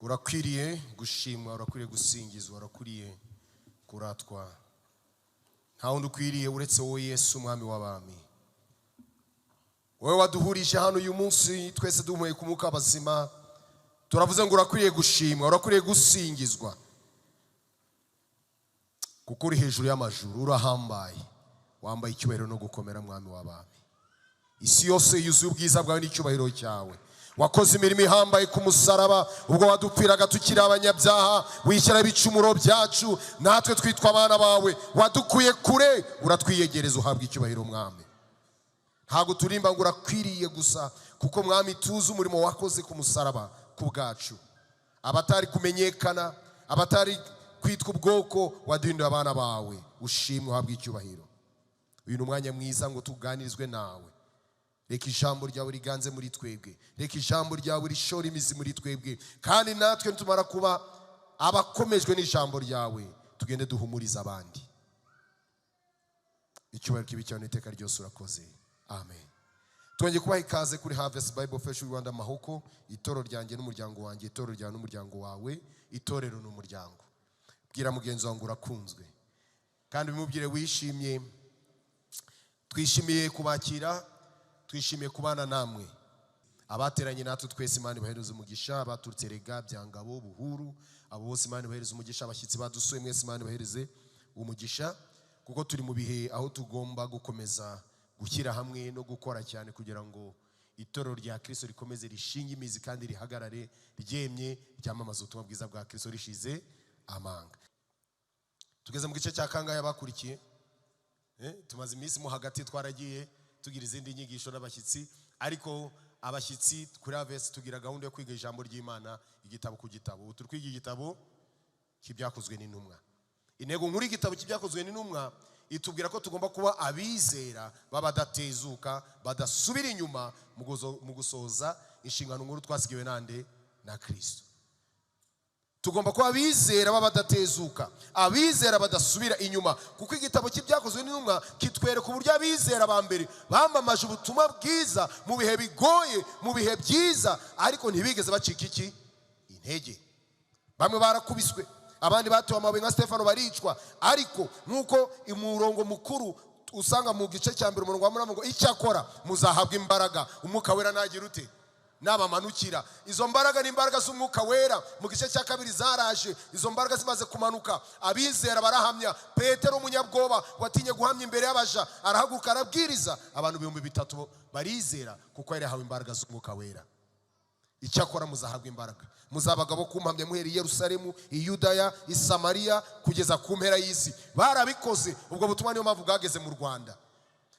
urakwiriye gushimwa, urakwiriye gusingizwa, urakwiriye kuratwa. Nta wundi ukwiriye uretse wowe Yesu umwami w'abami. Wowe waduhurije hano uyu munsi twese duhumuye ku mwuka w'abazima. Turavuze ngo urakwiriye gushimwa, urakwiriye gusingizwa, kuko uri hejuru y'amajuru, urahambaye, wambaye icyubahiro no gukomera mwami w'abami. Isi yose yuzuye ubwiza bwawe n'icyubahiro cyawe. Wakoze imirimo ihambaye ku musaraba, ubwo wadupfiraga tukiri abanyabyaha, wishyira ibicumuro byacu, natwe twitwa abana bawe. Wadukuye kure, uratwiyegereza, uhabwa icyubahiro mwami. Ntago turimba ngo urakwiriye gusa, kuko mwami tuzi umurimo wakoze ku musaraba ku bwacu. Abatari kumenyekana, abatari kwitwa ubwoko, waduhinduye abana bawe. Ushimwe, uhabwa icyubahiro. Uyu ni umwanya mwiza ngo tuganirizwe nawe. Reka ijambo ryawe riganze muri twebwe, reka ijambo ryawe rishora imizi muri twebwe, kandi natwe nitumara kuba abakomejwe n'ijambo ryawe, tugende duhumuriza abandi. Icyubahiro kibi cyawe n'iteka ryose urakoze. Amen. Twongeye kubaha ikaze kuri Harvest Bible Fellowship Rwanda Mahoko. Itorero ryanjye n'umuryango wanjye, itorero ryawe n'umuryango wawe, itorero n'umuryango. Bwira mugenzi wawe ngo urakunzwe, kandi bimubwire wishimye. Twishimiye kubakira, twishimiye kubana namwe. Abateranye natwe twese Imana ibahereze umugisha, abaturutse Rega, Byangabo, Buhuru, abo bose Imana ibahereze umugisha. Abashyitsi badusuye mwese Imana ibahereze umugisha, kuko turi mu bihe aho tugomba gukomeza gushyira hamwe no gukora cyane kugira ngo itorero rya Kristo rikomeze rishinge imizi kandi rihagarare ryemye, ryamamaza ubutumwa bwiza bwa Kristo rishize amanga. Tugeze mu gice cya kangahe abakurikiye? Tumaze iminsi mu hagati twaragiye tugira izindi nyigisho n'abashyitsi, ariko abashyitsi kuri Harvest tugira gahunda yo kwiga ijambo ry'Imana igitabo ku gitabo. Ubu turi kwiga igitabo cy'ibyakozwe n'intumwa. Intego nkuru y'igitabo cy'ibyakozwe n'intumwa itubwira ko tugomba kuba abizera babadatezuka, badasubira inyuma mu gusohoza inshingano nkuru twasigiwe nande na Kristo. Tugomba kuba abizera babadatezuka, abizera badasubira inyuma, kuko igitabo cy'ibyakozwe n'intumwa kitwereka uburyo abizera ba mbere bamamaje ubutumwa bwiza mu bihe bigoye, mu bihe byiza, ariko ntibigeze bacika intege. Bamwe barakubiswe, abandi batuwe amabuye nka Stefano baricwa, ariko nkuko umurongo mukuru usanga mu gice cya mbere umurongo wa munani ngo icyakora muzahabwa imbaraga umwuka wera nagira ute nabamanukira. Izo mbaraga ni imbaraga z'umwuka wera. Mu gice cya kabiri zaraje, izo mbaraga zimaze kumanuka, abizera barahamya. Petero umunyabwoba watinye guhamya imbere y'abaja arahaguruka arabwiriza, abantu 3,000 barizera kuko yari yahawe imbaraga z'umwuka wera. Icyakora muzahabwa imbaraga, muzabagabo kumpamya muheri Yerusalemu, i Yudaya, i Samariya, kugeza ku mpera y'isi. Barabikoze. Ubwo butumwa niyo mpamvu bwageze mu Rwanda.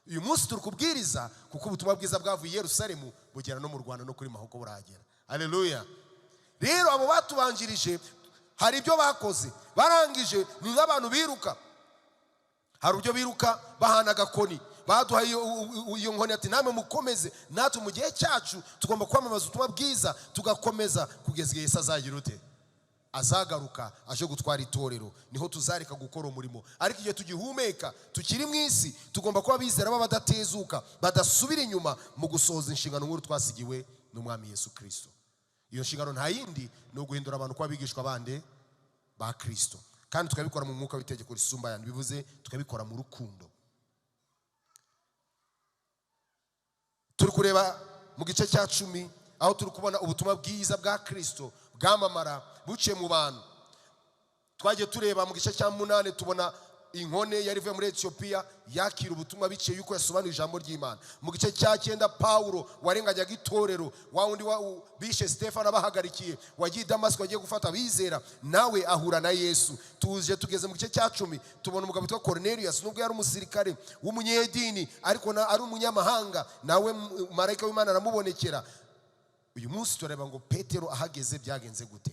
Uyu munsi turi kubwiriza kuko ubutumwa bwiza bwavuye i Yerusalemu bugera no mu Rwanda no kuri Mahoko buragera. Haleluya. Rero abo batubanjirije hari ibyo bakoze, barangije ni nk'abantu biruka. Hari ubyo biruka bahana agakoni, baduhaye iyo nkoni ati namwe mukomeze, natwe mu gihe cyacu tugomba kwamamaza ubutumwa bwiza, tugakomeza kugeza igihe Yesu azagira ute azagaruka aje gutwara itorero, niho tuzareka gukora umurimo. Ariko igihe tugihumeka tukiri mu isi, tugomba kuba bizera babadatezuka, badasubira inyuma mu gusohoza inshingano nkuru twasigiwe n'umwami Yesu Kristo. Iyo nshingano nta yindi ni uguhindura abantu kuba abigishwa bande ba Kristo, kandi tukabikora mu mwuka w'itegeko risumba yandi, bivuze tukabikora mu rukundo. Turi kureba mu gice cya 10 aho turi kubona ubutumwa bwiza bwa Kristo bwamamara buciye mu bantu. Twagiye tureba mu gice cya 8 tubona inkone yari ivuye muri Ethiopia yakira ubutumwa biciye yuko yasobanuye ijambo ry'Imana. Mu gice cya 9 Paulo warenganyaga itorero, wa wundi bishe Stefano abahagarikiye, wagiye Damasiko agiye gufata abizera, nawe ahura na Yesu. Tugeze mu gice cya 10 tubona umugabo witwa Cornelius, nubwo yari umusirikare w'umunyedini ariko ari umunyamahanga, nawe marayika w'Imana aramubonekera. Uyu munsi tureba ngo Petero ahageze byagenze gute.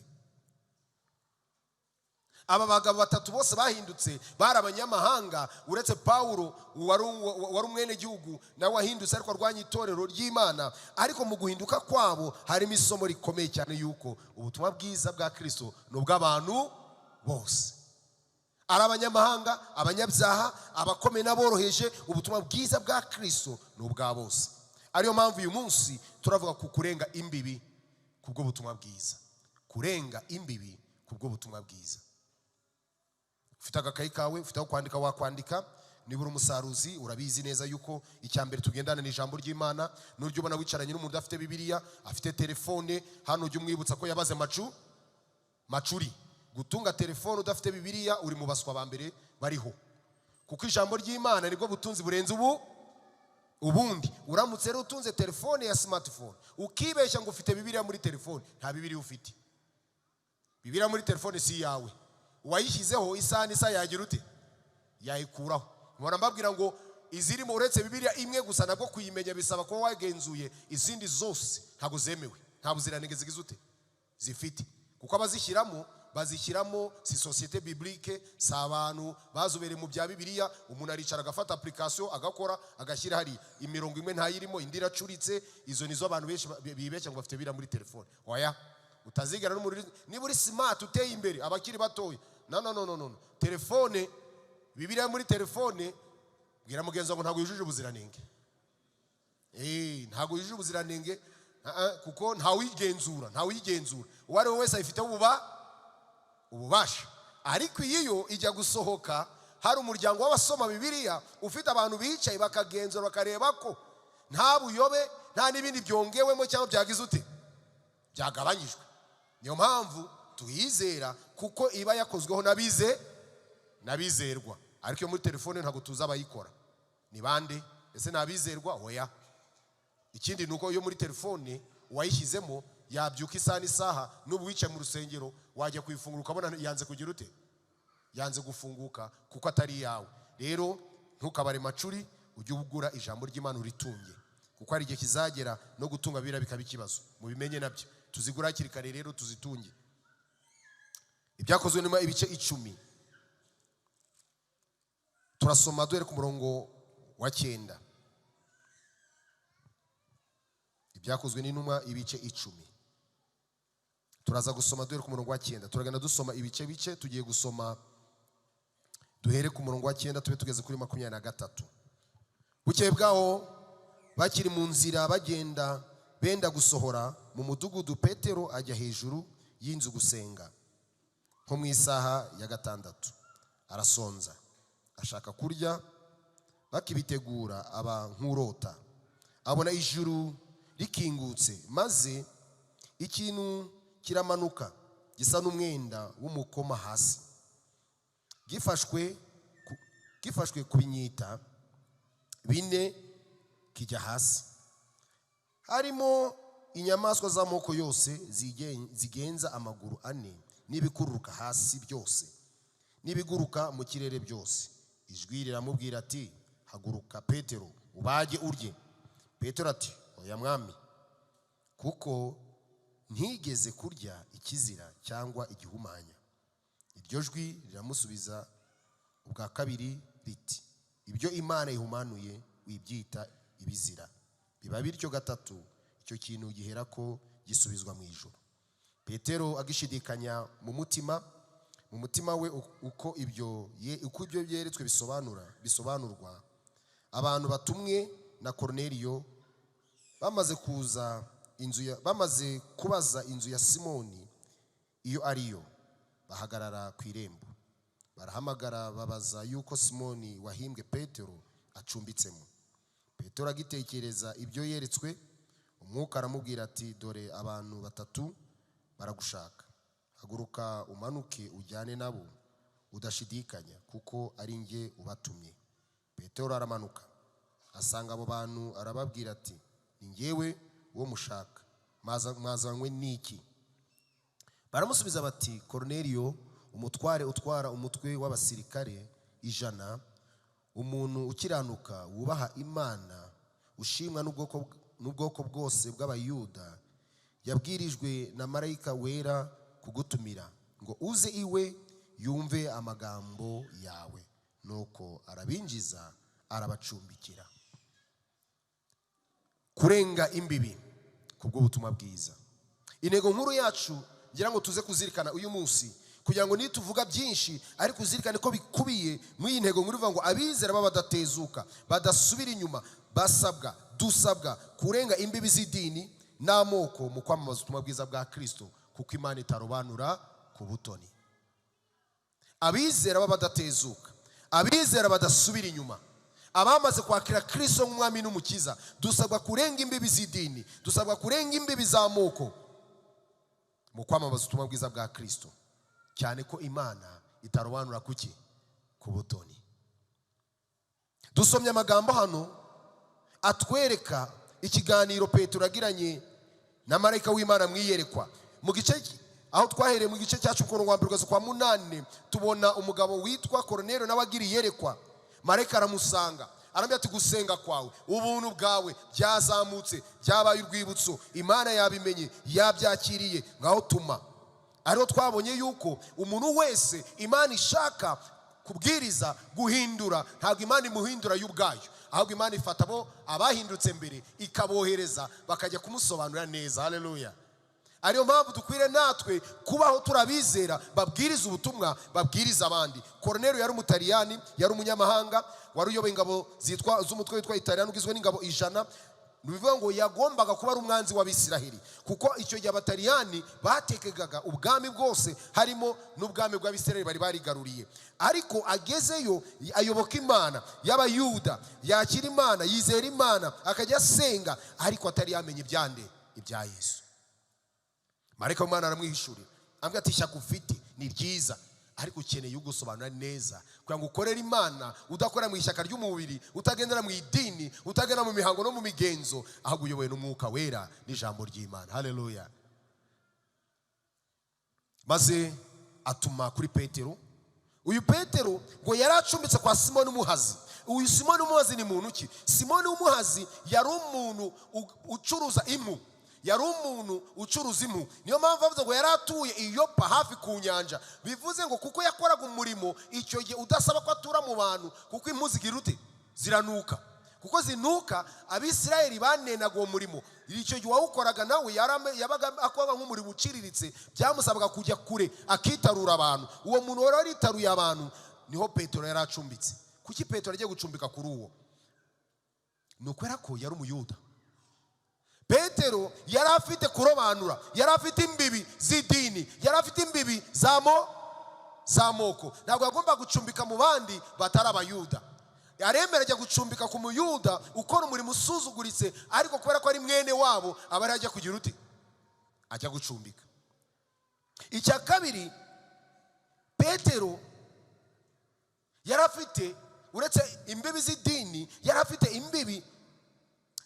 Aba bagabo batatu bose bahindutse bari abanyamahanga, uretse Paulo wari umwene gihugu nawe wahindutse ariko arwanya itorero ry'Imana. Ariko mu guhinduka kwabo harimo isomo rikomeye cyane yuko ubutumwa bwiza bwa Kristo n'ubw'abantu bose, ari abanyamahanga, abanyabyaha, abakomeye n'aboroheje. Ubutumwa bwiza bwa Kristo n'ubwa bose. Ariyo mpamvu uyu munsi turavuga ku kurenga imbibi kubwo butumwa bwiza, kurenga imbibi kubwo butumwa bwiza. Ufite agakayi kawe, ufite aho kwandika wakwandika. Niba uri umusaruzi urabizi neza yuko icyambere tugendana n'ijambo ry'Imana. N'uryo ubona wicaranye n'umuntu udafite Bibiliya, afite telefone, hano ujye umwibutsa ko yabaze macuri. Gutunga telefone udafite Bibiliya uri mu baswa bambere bariho, kuko ijambo ry'Imana nibwo butunzi burenze ubundi. Uramutse rero utunze telefone ya smartphone ukibeshya ngo ufite Bibiliya muri telefone, nta Bibiliya ufite. Bibiliya muri telefone si yawe, wayishyizeho isa yagira ute? Yayikuraho. Mbona mbabwira ngo izirimo uretse Bibiliya imwe gusa nabwo kuyimenya bisaba ko wagenzuye izindi zose ntabwo zemewe, nta buziranenge zigize ute zifite, kuko bazishyiramo si société biblique, si abantu bazobereye mu bya Bibiliya. Umuntu aricara agafata application agakora agashyira hari imirongo imwe ntayirimo, indi iracuritse. Izo nizo abantu benshi bibeshya ngo bafite Bibiliya muri telefone. Oya, utazigana n'umuri. Niba uri smart uteye imbere abakiri batoya, no, telefone, Bibiliya muri telefone, bwira mugenzi ngo ntago yujuje ubuziranenge. Ntago yujuje ubuziranenge, kuko ntawigenzura. Uwari wese ayifite ububasha. Ariko iyo ijya gusohoka, hari umuryango w'abasoma Bibiliya ufite abantu bicaye bakagenzura bakareba ko nta buyobe, nta n'ibindi byongewemo cyangwa byagize ute byagabanyijwe. Niyo mpamvu tuyizera, kuko iba yakozweho n'abizerwa. Ariko iyo muri telefone ntabwo tuzi abayikora ni bande. Ese nabizerwa? Oya. Ikindi nuko iyo muri telefone wayishyizemo yabyuka isaha, n'ubu wicaye mu rusengero wajya kuyifungura ukabona yanze kugira ute, yanze gufunguka, kuko atari yawe. Rero ntukabare macuri, ujye ugura ijambo ry'Imana uritunge, kuko hari igihe kizagera no gutunga Bibiliya bikaba ikibazo. Mubimenye nabyo, tuzigura hakiri kare rero tuzitunge. Ibyakozwe n'intumwa ibice 10 turasoma duhere ku murongo wa 9. Ibyakozwe n'intumwa ibice 10 turaza gusoma duhere ku murongo wa 9. Turagenda dusoma ibice tugiye gusoma duhere ku murongo wa 9 tube tugeze kuri 23. Bukeye bwaho bakiri mu nzira bagenda benda gusohora mu mudugudu, Petero ajya hejuru y'inzu gusenga nko mu isaha ya 6. Arasonza, ashaka kurya. Bakibitegura aba nk'urota, abona ijuru rikingutse, maze ikintu kiramanuka gisa n'umwenda w'umukoma hasi, gifashwe ku binyita 4 kijya hasi. Harimo inyamaswa z'amoko yose zigenza amaguru 4 n'ibikururuka hasi byose n'ibiguruka mu kirere byose. Ijwi riramubwira ati, haguruka Petero, ubage urye. Petero ati, oya mwami, kuko ntigeze kurya ikizira cyangwa igihumanya. Iryo jwi riramusubiza ubwa kabiri riti, ibyo Imana ihumanuye wibyita ibizira. Biba bityo 3, icyo kintu gihera ko gisubizwa mu ijuru. Petero agishidikanya mu mutima we uko ibyo yeretswe bisobanurwa, abantu batumwe na Korneliyo bamaze kubaza inzu ya Simoni iyo ariyo, bahagarara ku irembo. Barahamagara babaza yuko Simoni wahimbwe Petero acumbitsemo. Petero agitekereza ibyo yeretswe, umwuka aramubwira ati, dore abantu 3 baragushaka. Haguruka umanuke ujyane nabo udashidikanya, kuko ari nge ubatumye. Petero aramanuka asanga abo bantu, arababwira ati, ni ngewe uwo mushaka, mwazanywe n'iki? Baramusubiza bati, Korneliyo, umutware utwara umutwe w'abasirikare 100, umuntu ukiranuka wubaha Imana, ushimwa n'ubwoko bwose bw'Abayuda, yabwirijwe na marayika wera kugutumira ngo uze iwe yumve amagambo yawe. Nuko arabinjiza arabacumbikira. Kurenga imbibi kubwo butumwa bwiza. Intego nkuru yacu ngira ngo tuze kuzirikana uyu munsi, kugira ngo nituvuga byinshi ariko uzirikane ko bikubiye mu intego nkuru ivuga ngo abizera b'abadatezuka badasubira inyuma dusabwa kurenga imbibi z'idini n'amoko mu kwamamaza ubutumwa bwiza bwa Kristo, kuko Imana itarobanura ku butoni. Abizera b'abadatezuka, abizera badasubira inyuma, abamaze kwakira Kristo nk'umwami n'umukiza, dusabwa kurenga imbibi z'idini, dusabwa kurenga imbibi z'amoko mu kwamamaza ubutumwa bwiza bwa Kristo, cyane ko Imana itarobanura kuki? Ku butoni. Dusomye amagambo hano atwereka ikiganiro Petero yagiranye na marayika w'Imana mwiyerekwa. Mu gice aho twahereye mu gice cyacu ku wa 8 tubona umugabo witwa Kornelio nawe agiriye yerekwa. Marayika aramusanga, arambye ati gusenga kwawe, ubuntu bwawe byazamutse, byabaye urwibutso, Imana yabimenye, yabyakiriye, ngaho tuma. Ariho twabonye yuko umuntu wese Imana ishaka kubwiriza guhindura, ntabwo Imana imuhindura y'ubwayo, ahubwo Imana ifata abo abahindutse mbere ikabohereza bakajya kumusobanurira neza. Haleluya. Ariyo mpamvu dukwiriye natwe kubaho turabizera, babwiriza ubutumwa, babwiriza abandi. Kornelio yari umutaliyani, yari umunyamahanga, wari uyoboye ingabo z'umutwe witwa Italiyani ugizwe n'ingabo 100. Bivuga ngo yagombaga kuba ari umwanzi w'Abisiraheli, kuko icyo gihe Abataliyani batekegaga ubwami bwose, harimo n'ubwami bw'Abisiraheli bari barigaruriye. Ariko agezeyo ayoboka Imana y'Abayuda, yakira Imana, yizera Imana, akajya asenga, ariko atari yamenye ibya Yesu. Marayika w'Imana aramwihishurira, ambwira ati ishyaka ufite ni ryiza, ariko ukeneye ugusobanura neza kugira ngo ukorere Imana udakora mu ishyaka ry'umubiri, utagendera mu idini, utagendera mu mihango no mu migenzo, ahubwo uyobowe n'Umwuka Wera n'ijambo ry'Imana. Haleluya. Maze atuma kuri Petero. Uyu Petero ngo yari acumbitse kwa Simoni Umuhazi. Uyu Simoni Umuhazi ni muntu ki? Simoni Umuhazi yari umuntu ucuruza impu, yari umuntu ucuruza impu. Niyo mpamvu bavuze ngo yari atuye i Yopa hafi ku nyanja. Bivuze ngo kuko yakoraga umurimo icyo gihe udasaba ko atura mu bantu, kuko impu zigira ute? Ziranuka. Kuko zinuka, Abisirayeli banenaga uwo murimo. Icyo gihe wawukoraga nawe yabaga akora nk'umurimo uciriritse, byamusabaga kujya kure akitarura abantu. Uwo muntu wari aritaruye abantu niho Petero yari acumbitse. Kuki Petero agiye gucumbika kuri uwo? Ni ukwera ko yari Umuyuda. Petero yari afite kurobanura, yari afite imbibi z'idini, yari afite imbibi z'amoko. Ntabwo yagomba gucumbika mu bandi batari Abayuda. Yaremera ajya gucumbika ku Muyuda ukora umurimo usuzuguritse, ariko kubera ko ari mwene wabo aba ari ajya kugira uti? Ajya gucumbika. Icya kabiri, Petero yari afite, uretse imbibi z'idini, yari afite imbibi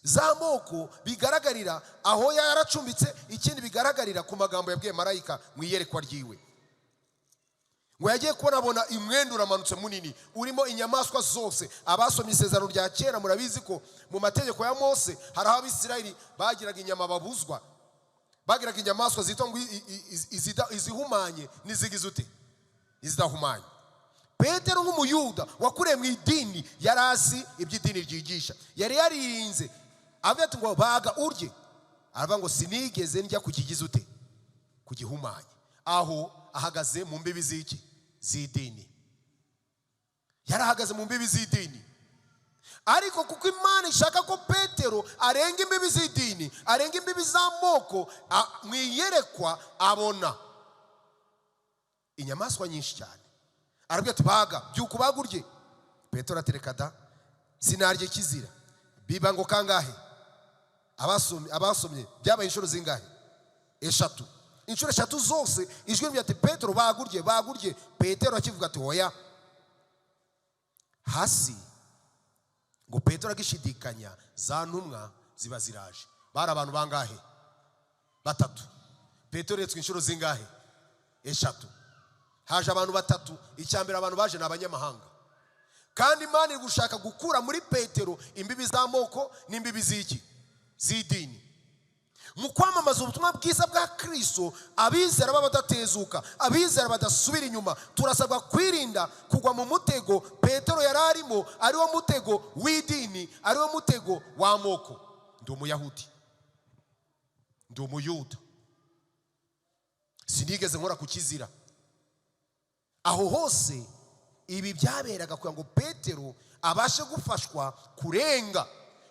z'amoko bigaragarira aho yaracumbitse. Ikindi bigaragarira ku magambo yabwiye marayika mu iyerekwa ryiwe, ngo yagiye kubona imwenda uramanutse munini urimo inyamaswa zose. Abasomye isezerano rya kera murabizi ko mu mategeko ya Mose hari aho Abisirayeli bagiraga inyama babuzwa, bagiraga inyamaswa zitwa ngo izihumanye n'izigize ute? Izidahumanye. Petero nk'Umuyuda wakuriye mu idini, yari azi iby'idini ryigisha, yari yaririnze. Avuga ati ngo baga urye, aravuga ngo sinigeze njya kukigize ute? Kugihumanya. Aho ahagaze mu mbibi z'iki? Z'idini. Yari ahagaze mu mbibi z'idini. Ariko kuko Imana ishaka ko Petero arenga imbibi z'idini, arenga imbibi z'amoko, mu iyerekwa abona inyamaswa nyinshi cyane. Arabwira ati baga, byuka ubaga urye. Petero atereka da, sinarye kizira. Biba ngo kangahe? Abasomye byabaye inshuro zingahe? 3. Inshuro 3 zose ijwi ryati ati Petero bagurye. Petero akivuga ati oya. Hasi ngo Petero agishidikanya, za ntumwa ziba ziraje. Bari abantu bangahe? 3. Petero yetswe inshuro zingahe? 3. Haje abantu 3. Icyambere abantu baje n'abanyamahanga. Kandi Imana iri gushaka gukura muri Petero imbibi z'amoko n'imbibi z'iki? Z'idini. Mu kwamamaza ubutumwa bwiza bwa Kristo, abizera b'abadatezuka, abizera badasubira inyuma, turasabwa kwirinda kugwa mu mutego Petero yari arimo, ariwo mutego w'idini, ariwo mutego w'amoko. Ndi Umuyahudi, ndi Umuyuda, sinigeze nkora ku kizira. Aho hose ibi byaberaga kugira ngo Petero abashe gufashwa kurenga,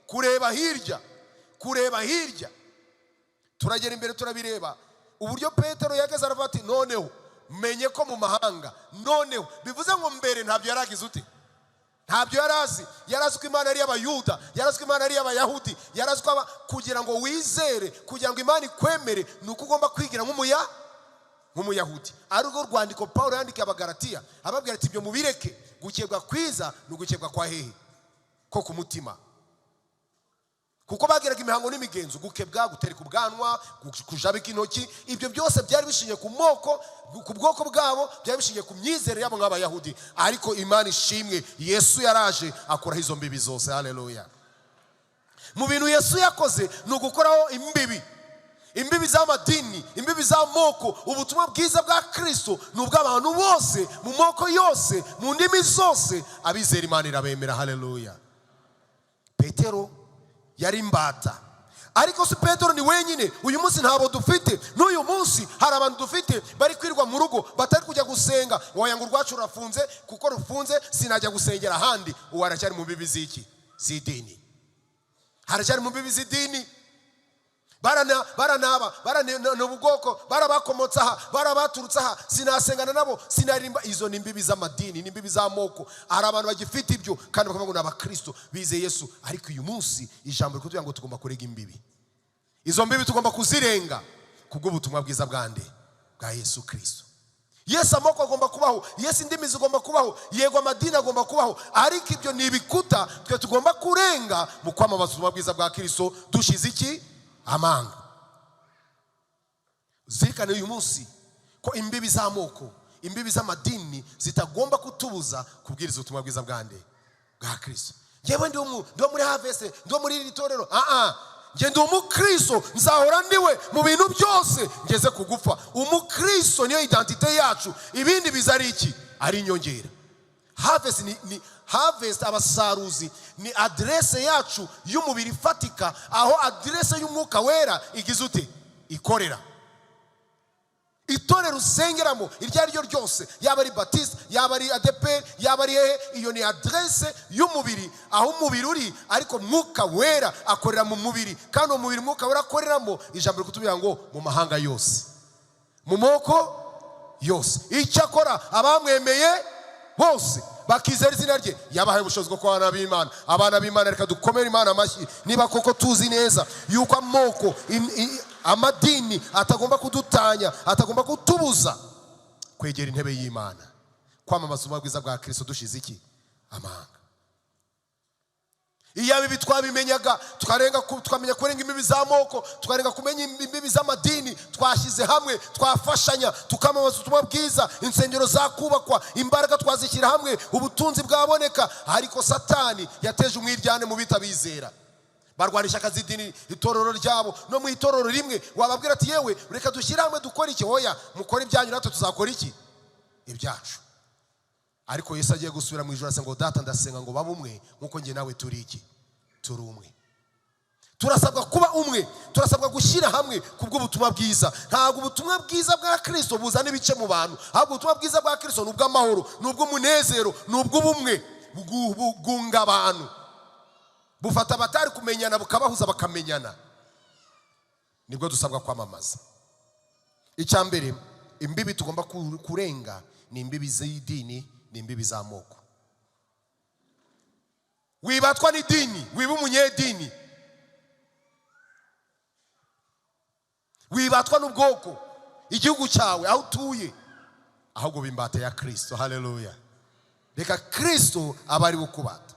kureba hirya. Turagera imbere turabireba. uburyo Petero yageze aravuga ati noneho menye ko mu mahanga, noneho bivuze ngo mbere ntabyo yaragize ute, ntabyo yarazi. Yarazi ko Imana ari y'Abayuda, yarazi ko Imana ari y'Abayahudi, yarazi ko kugira ngo wizere, kugira ngo Imana ikwemere nuko ugomba kwigira nk'umuyahudi. Ari urwo rwandiko Pawulo yandikiye Abagalatiya ababwira ati ibyo mubireke, gukebwa kwiza ni ugukebwa kwa hehe? Ko ku mutima. Kuko bagiraga imihango n'imigenzo, gukebwa, gutereka ubwanwa, kujabika intoki, ibyo byose byari bishingiye ku moko, ku bwoko bwabo, byari bishingiye ku myizere yabo nk'Abayahudi. Ariko Imana ishimwe, Yesu yaraje akoraho izo mbibi zose. Haleluya. Mu bintu Yesu yakoze ni ugukoraho imbibi z'amadini, imbibi z'amoko. Ubutumwa bwiza bwa Kristo ni ubw'abantu bose, mu moko yose, mu ndimi zose. Abizera Imana irabemera. Haleluya. Petero yari imbata, ariko si Petero ni wenyine. Uyu munsi ntabo dufite, n'uyu munsi hari abantu dufite bari kwirwa mu rugo, batari kujya gusenga. Woya ngo urwacu rurafunze, kuko rufunze sinajya gusengera ahandi. Uwo aracyari mu mbibi z'iki? Z'idini. Haracyari mu mbibi z'idini. Ubwoko barabakomotse aha, barabaturutse aha, sinasengana nabo, sinarimba. Izo ni imbibi z'amadini, ni imbibi z'amoko. Hari abantu bagifite ibyo kandi bakavuga ngo ni Abakristo bizeye Yesu. Ariko uyu munsi ijambo rikutubwira ngo tugomba kurega imbibi. Izo mbibi tugomba kuzirenga kubw'ubutumwa bwiza bwande bwa Yesu Kristo. Yesu amoko agomba kubaho, Yesu indimi zigomba kubaho, yego amadini agomba kubaho, ariko ibyo ni ibikuta twe tugomba kurenga mu kwamamaza ubutumwa bwiza bwa Kristo dushize iki? Amanga. Zirikane uyu munsi ko imbibi z'amoko, imbibi z'amadini zitagomba kutubuza kubwiriza ubutumwa bwiza bwande bwa Kristo. Yewe ndi muri Harvest, ndi muri iri torero. Nge ndi umukristo, nzahora ndiwe mu bintu byose ngeze kugupfa. Umukristo niyo identite yacu, ibindi biza ari iki? Ari inyongera. Harvest abasaruzi ni adresse yacu y'umubiri ifatika, aho adresse y'umwuka wera igize ute? Ikorera. Itorero usengeramo iryo ari ryo ryose, yaba ari Baptiste, yaba ari ADEPR, yaba ari hehe, iyo ni adresse y'umubiri, aho umubiri uri, ariko mwuka wera akorera mu mubiri. Kandi umubiri mwuka wera akoreramo, ijambo rikutubwira ngo mu mahanga yose, mu moko yose. Icyo akora abamwemeye bose bakizera izina rye, yabahaye ubushobozi bwo kuba abana b'Imana. Abana b'Imana, reka dukomere Imana amashyi niba koko tuzi neza yuko amoko, amadini atagomba kudutanya, atagomba kutubuza kwegera intebe y'Imana, kwamamaza ubutumwa bwiza bwa Kristo dushize iki? Amanga. Iyo ibi twabimenyaga, tukamenya kurenga imbibi z'amoko, tukarenga kumenya imbibi z'amadini, twashyize hamwe, twafashanya, tukamamaza ubutumwa bwiza, insengero zakubakwa, imbaraga twazishyira hamwe, ubutunzi bwaboneka. Ariko Satani yateje umwiryane mu bitabizera, barwanisha akazidini itorero ryabo. No mu itorero rimwe wababwira ati yewe reka dushyire hamwe dukora iki? Hoya, mukora ibyanyu natwe tuzakora iki? Ibyacu. Ariko Yesu agiye gusubira mu ijuru ase ngo data ndasenga ngo babe umwe nkuko nge nawe turi iki? Turi umwe. Turasabwa kuba umwe, turasabwa gushyira hamwe kubw'ubutumwa bwiza. Ntabwo ubutumwa bwiza bwa Kristo buzana ibice mu bantu, ahubwo ubutumwa bwiza bwa Kristo ni ubw'amahoro, ni ubw'umunezero, ni ubw'ubumwe bwunga abantu, bufata abatari kumenyana bukabahuza bakamenyana. Nibwo dusabwa kwamamaza. Icya mbere, imbibi tugomba kurenga ni imbibi z'idini, ni imbibi z'amoko. Wibatwa n'idini, wiba umunyedini. Wibatwa n'ubwoko, igihugu cyawe, aho utuye, ahubwo bimbata ya Kristo. Haleluya. Reka Kristo abari bukubata.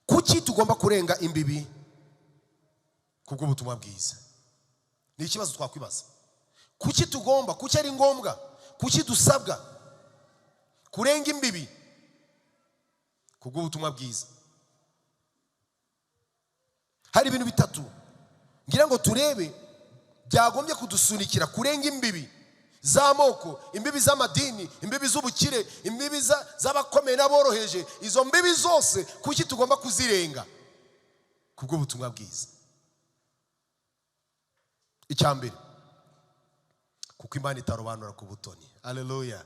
Kuki tugomba kurenga imbibi kubw'ubutumwa bwiza? Ni ikibazo twakwibaza. Kuki ari ngombwa, kuki dusabwa kurenga imbibi kubw'ubutumwa bwiza? Hari ibintu bitatu ngira ngo turebe byagombye kudusunikira kurenga imbibi z'amoko, imbibi z'amadini, imbibi z'ubukire, imbibi z'abakomeye n'aboroheje. Izo mbibi zose kuki tugomba kuzirenga kubw'ubutumwa bwiza? Icya mbere, kuko Imana itarobanura ku butoni. Haleluya.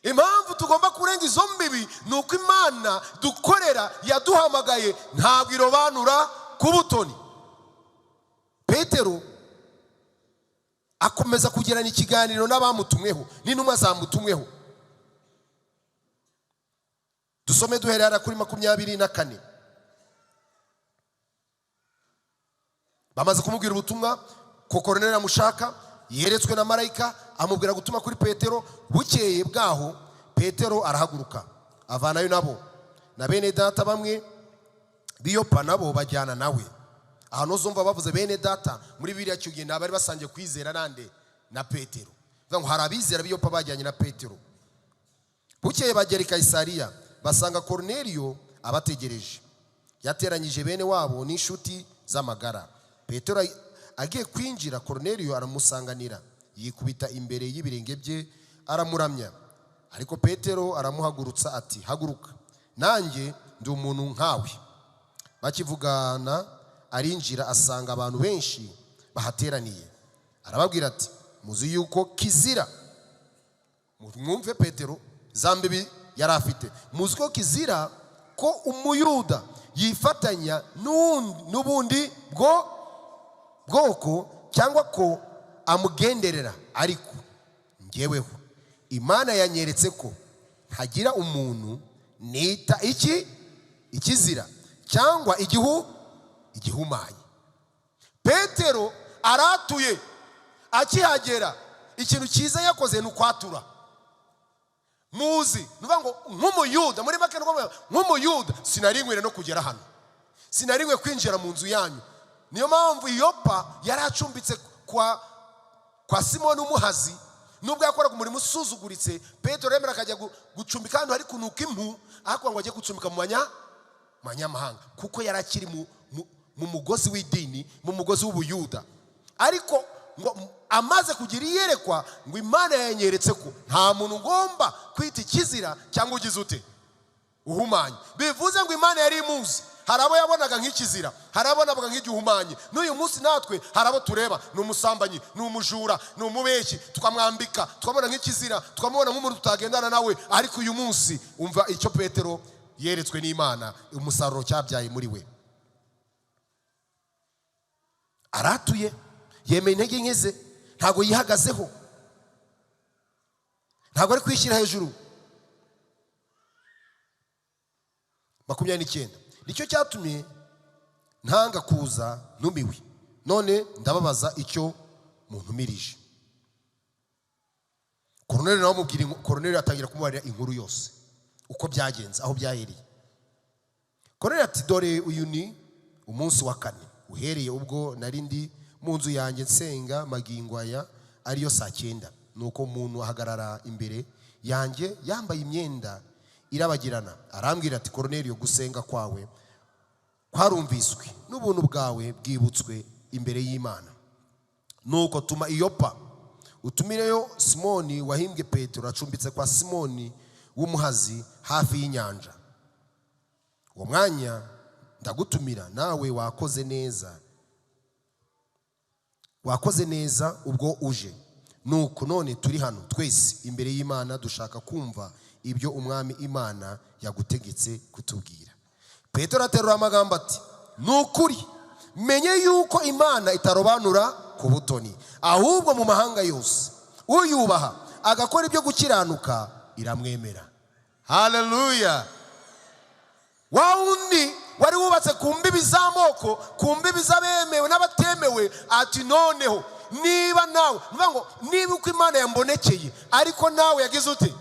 Impamvu tugomba kurenga izo mbibi ni uko Imana dukorera yaduhamagaye ntabwo irobanura ku butoni. Petero akomeza kugirana ikiganiro n'abamutumweho n'intumwa zamutumweho. Dusome duherera kuri 24. Bamaze kumubwira ubutumwa ko Koruneliyo amushaka, yeretswe na marayika amubwira gutuma kuri Petero. Bukeye bwaho Petero arahaguruka avanayo nabo na bene data bamwe b'Yopa, nabo bajyana nawe. Ahantu uzumva bavuze bene data muri Bibiliya cyo gihe nabari basangiye kwizera nande na Petero. Vuga ngo hari abizera b'Yopa bajyanye na Petero. Bukeye bagera i Kaisariya basanga Koruneliyo abategereje, yateranyije bene wabo n'inshuti z'amagara. Petero agiye kwinjira, Koruneliyo aramusanganira, yikubita imbere y'ibirenge bye aramuramya. Ariko Petero aramuhagurutsa ati, haguruka, nanjye ndi umuntu nkawe. Bakivugana arinjira asanga abantu benshi bahateraniye. Arababwira ati, muzi yuko kizira, mwumve Petero zambibi yari afite, muzi ko kizira ko umuyuda yifatanya n'ubundi bwoko cyangwa ko amugenderera. Ariko ngeweho Imana yanyeretse ko ntagira umuntu nita ikizira cyangwa igihumanye. Petero aratuye, akihagera ikintu cyiza yakoze ni ukwatura. Muzi nuvuga ngo nk'umuyuda, muri make nk'umuyuda sinaringwire no kugera hano, sinaringwe kwinjira mu nzu yanyu. Niyo mpamvu Yopa yari acumbitse kwa Simoni umuhazi. Nubwo yakoraga umurimo usuzuguritse, Petero yemera akajya gucumbika hano hari kunuka impu, ariko ngo ajye gucumbika mu banyamahanga, kuko yari akiri mu mugozi w'idini, mu mugozi w'ubuyuda. Ariko ngo amaze kugira iyerekwa ngo Imana yanyeretse ko nta muntu ngomba kwita ikizira cyangwa ugize ute uhumanye. Bivuze ngo Imana yari imuzi. Hari abo yabonaga nk'ikizira, hari abo nabonaga nk'igihumanye. N'uyu munsi natwe hari abo tureba ni umusambanyi, ni umujura, ni umubeshyi, tukamwambika, tukamubona nk'ikizira, tukamubona nk'umuntu tutagendana nawe. Ariko uyu munsi umva icyo Petero yeretswe n'Imana, umusaruro cyabyaye muri we. Aratuye, yemeye intege nke ze, ntabwo yihagazeho, ntabwo ari kwishyira hejuru. 29. Nicyo cyatumye ntanga kuza ntumiwe, none ndababaza icyo muntumirije. Koruneliyo nawe amubwira, Koruneliyo atangira kumubarira inkuru yose uko byagenze, aho byahereye. Koruneliyo ati, dore uyu ni umunsi wa 4 uhereye ubwo nari ndi mu nzu yanjye nsenga magingo aya ariyo saa 9. Nuko umuntu ahagarara imbere yanjye yambaye imyenda irabagirana, arambwira ati, Koruneliyo, gusenga kwawe kwarumviswe n'ubuntu bwawe bwibutswe imbere y'Imana. Nuko tuma i Yopa utumireyo Simoni wahimbwe Petero, acumbitse kwa Simoni w'umuhazi hafi y'inyanja. Uwo mwanya ndagutumira, nawe wakoze neza ubwo uje. Nuko none turi hano twese imbere y'Imana dushaka kumva ibyo umwami Imana yagutegetse kutubwira. Petero aterura amagambo ati, nukuri menye yuko Imana itarobanura ku butoni, ahubwo mu mahanga yose uyubaha agakora ibyo gukiranuka iramwemera. Haleluya. Wa wundi wari wubatse ku mbibi z'amoko, ku mbibi z'abemewe n'abatemewe, ati noneho niba nawe, niba uko Imana yambonekeye ariko nawe yagize ute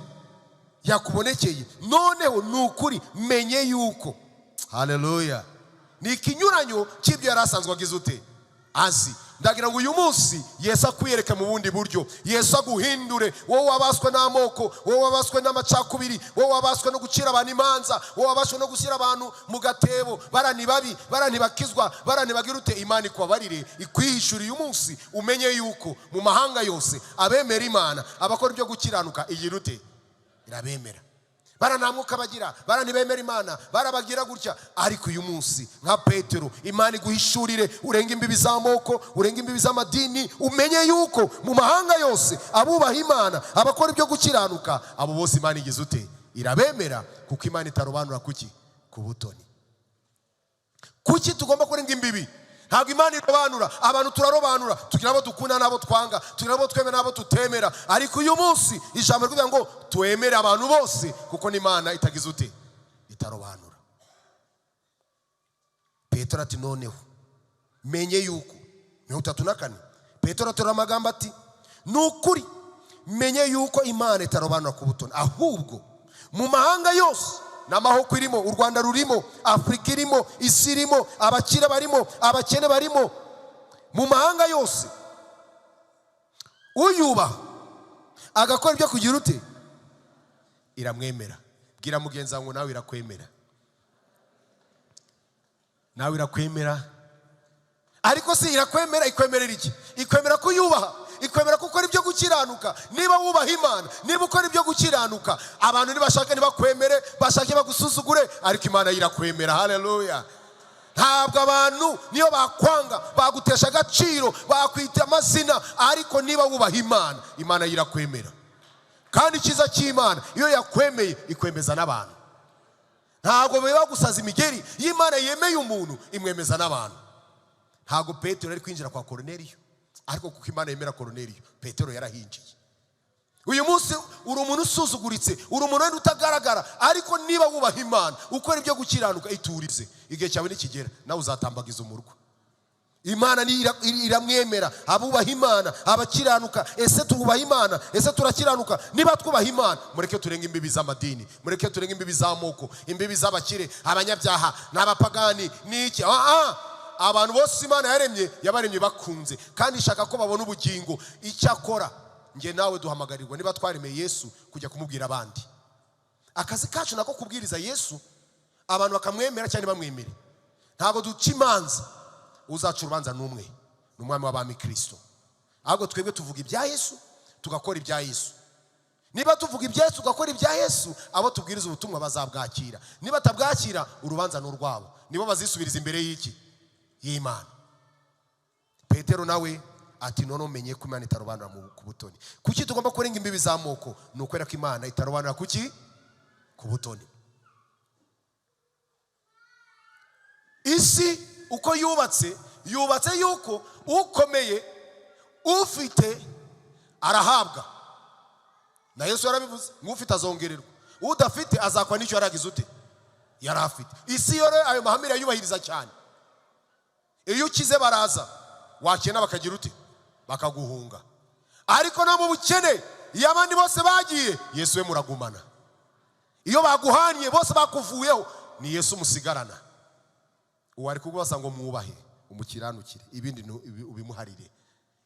yakubonekeye, noneho nukuri menye yuko. Haleluya. Ni ikinyuranyo cy'ibyo yari asanzwe agize ute azi. Ndagira ngo uyu munsi Yesu akwiyereke mu bundi buryo, Yesu aguhindure wowe wabaswe n'amoko, wowe wabaswe n'amacakubiri, wowe wabaswe no gucira abantu imanza, wowe wabaswe no gushyira abantu mu gatebo, barani babi, barani bakizwa, barani bagira ute. Imana ikwabarire, ikwihishura uyu munsi, umenye yuko mu mahanga yose abemera Imana, abakora ibyo gukiranuka igira ute irabemera. Baranamwuka bagira, baranibemera Imana, barabagira gutya. Ariko uyu munsi nka Petero, Imana iguhishurire, urenga imbibi z'amoko, urenga imbibi z'amadini, umenye yuko mu mahanga yose abubaha Imana, abakora ibyo gukiranuka, abo bose Imana igize ute irabemera, kuko Imana itarobanura kuki ku butoni. Kuki tugomba kurenga imbibi? Ntabwo Imana irobanura, abantu turarobanura, tugira abo dukunda n'abo twanga, tugira abo twemera n'abo tutemera. Ariko uyu munsi ijambo rivuga ngo twemere abantu bose, kuko n'Imana itagize ute, itarobanura. Petero ati noneho menye yuko 34 Petero atora amagambo ati nukuri menye yuko Imana itarobanura ku butoni, ahubwo mu mahanga yose n'amahoko irimo, u Rwanda rurimo, Afrika irimo, isi irimo, abakire barimo, abakene barimo, mu mahanga yose uyubaha agakora ibyo kugira ute, iramwemera. Bwira mugenzi wawe nawe irakwemera, nawe irakwemera. Ariko si irakwemera, ikwemerera iki? Ikwemera ko uyubaha, ikwemera ko ukora ibyo gukiranuka. Niba wubaha Imana, niba ukora ibyo gukiranuka, abantu nibashaka nibakwemere, bashake bagusuzugure, ariko Imana irakwemera. Haleluya. Ntabwo abantu niyo bakwanga, bagutesha agaciro, bakwita amazina, ariko niba wubaha Imana, Imana irakwemera. Kandi icyiza cy'Imana iyo yakwemeye ikwemeza n'abantu. Ntabwo biba gusaza imigeri y'Imana yemeye umuntu imwemeza n'abantu. Ntabwo Petero ari kwinjira kwa Korneliyo, ariko kuko Imana yemera Korneliyo, Petero yarahinjiye. Uyu munsi uri umuntu usuzuguritse, uri umuntu wenda utagaragara, ariko niba wubaha Imana, ukora ibyo gukiranuka, iturize. Igihe cyawe nikigera nawe uzatambagiza umurwa. Imana iramwemera abubaha Imana, abakiranuka. Ese tububaha Imana? Ese turakiranuka? Niba twubaha Imana, mureke turenga imbibi z'amadini, mureke turenga imbibi z'amoko, imbibi z'abakire, abanyabyaha n'abapagani n'iki. Abantu bose Imana yaremye, yabaremye bakunze kandi ishaka ko babona ubugingo. Icyakora nge nawe duhamagarirwa, niba twaremeye Yesu, kujya kumubwira abandi. Akazi kacu nako kubwiriza Yesu, abantu bakamwemera cyane bamwemere. Ntabwo duca imanza, uzaca urubanza n'umwe, n'umwami w'abami Kristo. Ahubwo twebwe tuvuga ibya Yesu, tugakora ibya Yesu. Niba tuvuga ibya Yesu, tugakora ibya Yesu, abo tubwiriza ubutumwa bazabwakira. Niba tabwakira, urubanza n'urwabo, nibo bazisubiriza imbere y'iki, y'Imana. Petero nawe ati none umenye ko Imana itarobanura ku butoni. Kuki tugomba kurenga imbibi z'amoko? Ni ukwera ko Imana itarobanura kuki, ku butoni. Isi uko yubatse yuko ukomeye ufite arahabwa. Na Yesu yarabivuze, ufite azongererwa, udafite azakwa n'icyo yaragize ute, yarafite. Isi yore ayo mahame yubahiriza cyane. Iyo ukize baraza, wakena bakagira ute, bakaguhunga. Ariko no mu bukene iyo abandi bose bagiye, Yesu we muragumana. Iyo baguhaniye bose bakuvuyeho, ni Yesu musigarana. Uwari kugubasa ngo mwubahe, umukiranukire, ibindi ubimuharire.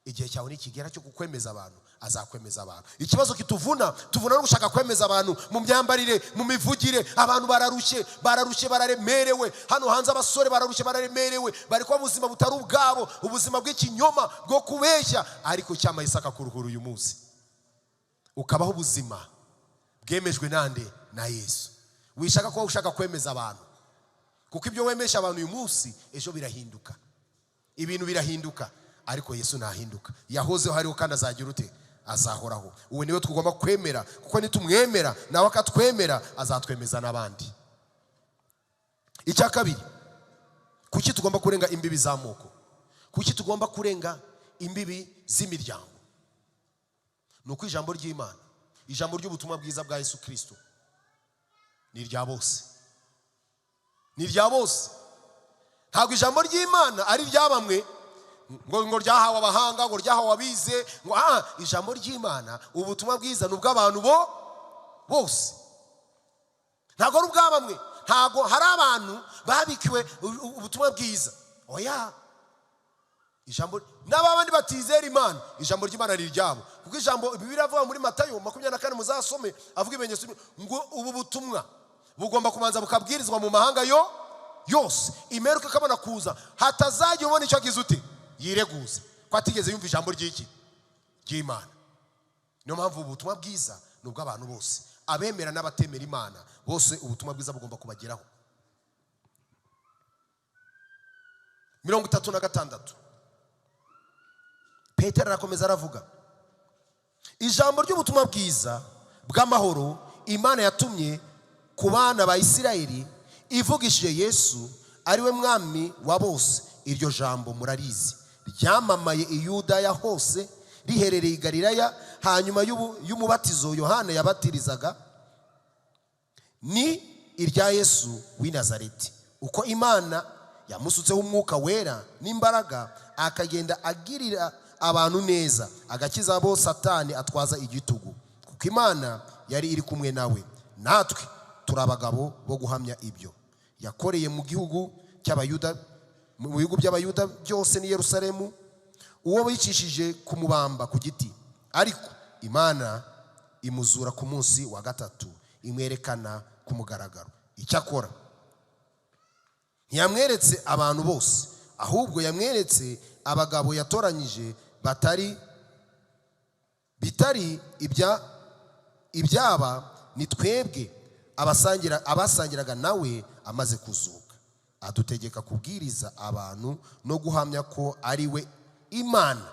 Igihe cyawe nikigera cyo kukwemeza abantu, azakwemeza abantu. Ikibazo kituvuna no gushaka kwemeza abantu mu myambarire, mu mivugire. Abantu bararushye bararemerewe. Hano hanze abasore bararushye bararemerewe, bari kwa ubuzima butari ubwabo, ubuzima bw'ikinyoma bwo kubeshya. Ariko cyama Isaka kuruhura uyu munsi, ukabaho ubuzima bwemejwe nande, na Yesu. Wishaka ko ushaka kwemeza abantu, kuko ibyo wemesha abantu uyu munsi, ejo birahinduka. Ibintu birahinduka, ariko Yesu nahinduka. Yahozeho hariho kandi azagira ute, azahoraho. Uwe niwe tugomba kwemera, kuko nitumwemera nawe akatwemera, azatwemeza n'abandi. Icya kabiri, kuki tugomba kurenga imbibi z'amoko? Kuki tugomba kurenga imbibi z'imiryango? Nuko ijambo ry'Imana, ijambo ry'ubutumwa bwiza bwa Yesu Kristo, ni irya bose. Ni irya bose. Ntabwo ijambo ry'Imana ari irya bamwe, ngo ryahawe abahanga, ngo ryahawe abize, ngo ijambo ry'Imana, ubutumwa bwiza ni ubw'abantu bose. Ntabwo ari ubwa bamwe. Ntabwo hari abantu babikiwe ubutumwa bwiza. Oya. Ijambo n'abandi batizera Imana, ijambo ry'Imana ari iryabo. Kuko ijambo Bibiliya avuga muri Matayo 24 muzasome, avuga ibimenyetso ngo ubu butumwa bugomba kumanza bukabwirizwa mu mahanga yose, imeruka kabona kuza, hatazajya ubona icyo agize ute, yireguza ko atigeze yumva ijambo ry'Imana. Niyo mpamvu ubutumwa bwiza ni ubw'abantu bose, abemera n'abatemera Imana bose, ubutumwa bwiza bugomba kubageraho. 36 Petero arakomeza aravuga, ijambo ry'ubutumwa bwiza bw'amahoro Imana yatumye ku bana ba Isirayeli, ivugishije Yesu ari we mwami wa bose, iryo jambo murarizi, ryamamaye i Yudaya hose, riherereye i Galilaya, hanyuma y'umubatizo Yohana yabatirizaga, ni irya Yesu w'i Nazareti, uko Imana yamusutseho umwuka wera n'imbaraga, akagenda agirira abantu neza, agakiza abo Satani atwaza igitugu, kuko Imana yari iri kumwe nawe. Natwe turi abagabo bo guhamya ibyo yakoreye mu gihugu cy'Abayuda, mu bihugu by'Abayuda byose ni Yerusalemu, uwo bicishije kumubamba ku giti, ariko Imana imuzura ku munsi wa gatatu, imwerekana ku mugaragaro. Icyakora ntiyamweretse abantu bose, ahubwo yamweretse abagabo yatoranyije bitari ibyaba ni twebwe abasangiraga nawe amaze kuzuka. Adutegeka kubwiriza abantu no guhamya ko ari we Imana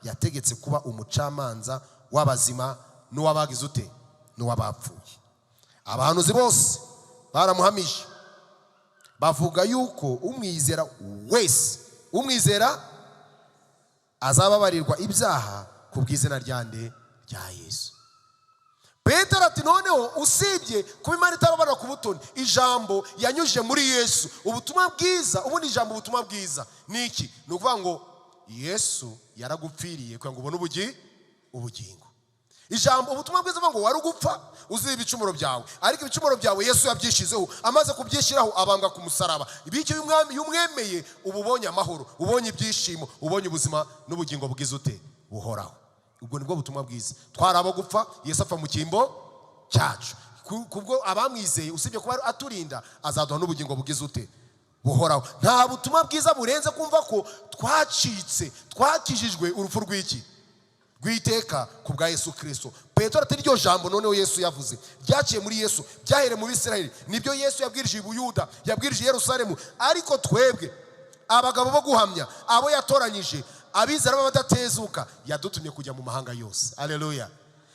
yategetse kuba umucamanza w'abazima n'uwabagize ute n'uwabapfuye. Abahanuzi bose baramuhamije, bavuga yuko umwizera azababarirwa ibyaha ku bw'izina ryande rya Yesu. Petero ati noneho usibye kuba Imana itababarira ku butoni, ijambo yanyujije muri Yesu, ubutumwa bwiza. Ubundi ijambo ubutumwa bwiza ni iki? Ni ukuvuga ngo Yesu yaragupfiriye kugira ngo ubone ubugingo. Ijambo ubutumwa bwiza ngo wari ugupfa uziba ibicumuro byawe, ariko ibicumuro byawe Yesu yabyishizeho, amaze kubyishyiraho abambwa ku musaraba. Ibiki y'umwemeye uba ubonye amahoro, ubonye ibyishimo, ubonye ubuzima n'ubugingo bwiza ute buhoraho. Ubwo nibwo butumwa bwiza. Twari abo gupfa, Yesu apfa mu cyimbo cyacu. Kubwo abamwizeye, usibye kuba aturinda, azaduha n'ubugingo bwiza ute buhoraho. Nta butumwa bwiza burenze kumva ko twakijijwe urupfu rw'iki rw'iteka ku bwa Yesu Kristo. Petero ati iryo jambo noneho Yesu yavuze ryaciye muri Yesu, byahereye mu Bisirayeli, nibyo Yesu yabwirije i Buyuda, yabwirije i Yerusalemu. Ariko twebwe abagabo bo guhamya, abo yatoranyije, abizera b'abadatezuka, yadutumye kujya mu mahanga yose. Haleluya!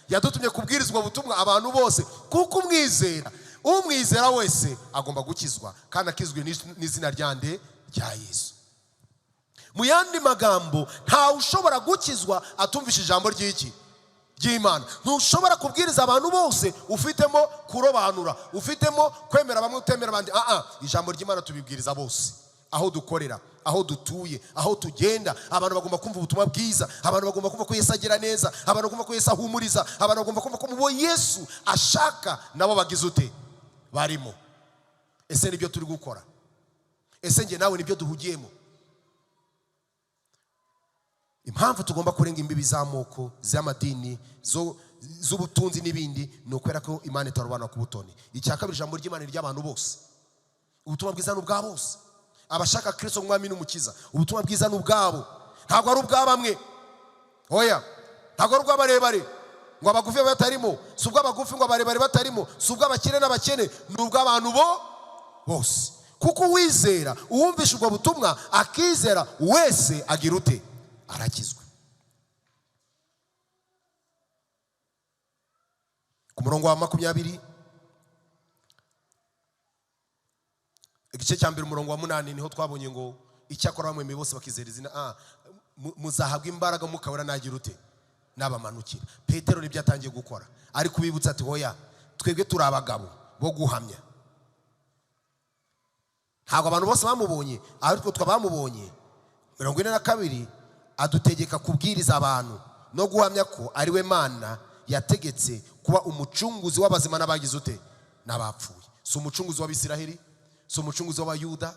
Yadutumye kubwirizwa ubutumwa abantu bose, kuko umwizera wese agomba gukizwa, kandi akizwe n'izina ryande rya Yesu. Mu yandi magambo, ntawe ushobora gukizwa atumvise ijambo ry'Imana. Ntushobora kubwiriza abantu bose ufitemo kurobanura, ufitemo kwemera bamwe utemera abandi. Ijambo ry'Imana tubibwiriza bose, aho dukorera, aho dutuye, aho tugenda. Abantu bagomba kumva ubutumwa bwiza, abantu bagomba kumva ko Yesu agira neza, abantu bagomba ko Yesu ahumuriza, abantu bagomba kumva ko mubo Yesu ashaka nabo bagize ute barimo. Ese nibyo turi gukora? Ese nge nawe nibyo duhugiyemo? Impamvu tugomba kurenga imbibi z'amoko, z'amadini, z'ubutunzi n'ibindi, ni ukwera ko Imana itarobanura ku butoni. Icya kabiri, ijambo ry'Imana ry'abantu bose. Ubutumwa bwiza ni ubwa bose. Abashaka Kristo nk'umwami n'umukiza, ubutumwa bwiza ni ubwabo, ntabwo ari ubw'abamwe. Oya, ntabwo ari ubw'abarebare ngo abagufi batarimo, si ubw'abagufi ngo abarebare batarimo, si ubw'abakire n'abakene, ni ubw'abantu bose. Kuko uwizera, uwumvisha ubwo butumwa akizera wese agira ute arakizwa. Ku murongo wa 20, igice cya mbere umurongo wa 8, niho twabonye ngo icyakora bamwe bose bakizera izina muzahabwa imbaraga mukabura nagira ute nabamanukira. Petero nibyo atangiye gukora, ari kubibutsa ati hoya, twebwe turi abagabo bo guhamya. Ntabwo abantu bose bamubonye, ariko twabamubonye. 42 adutegeka kubwiriza abantu no guhamya ko ari we Mana yategetse kuba umucunguzi w'abazima n'abagize ute n'abapfuye. Si umucunguzi w'Abisiraheli, si umucunguzi w'Abayuda,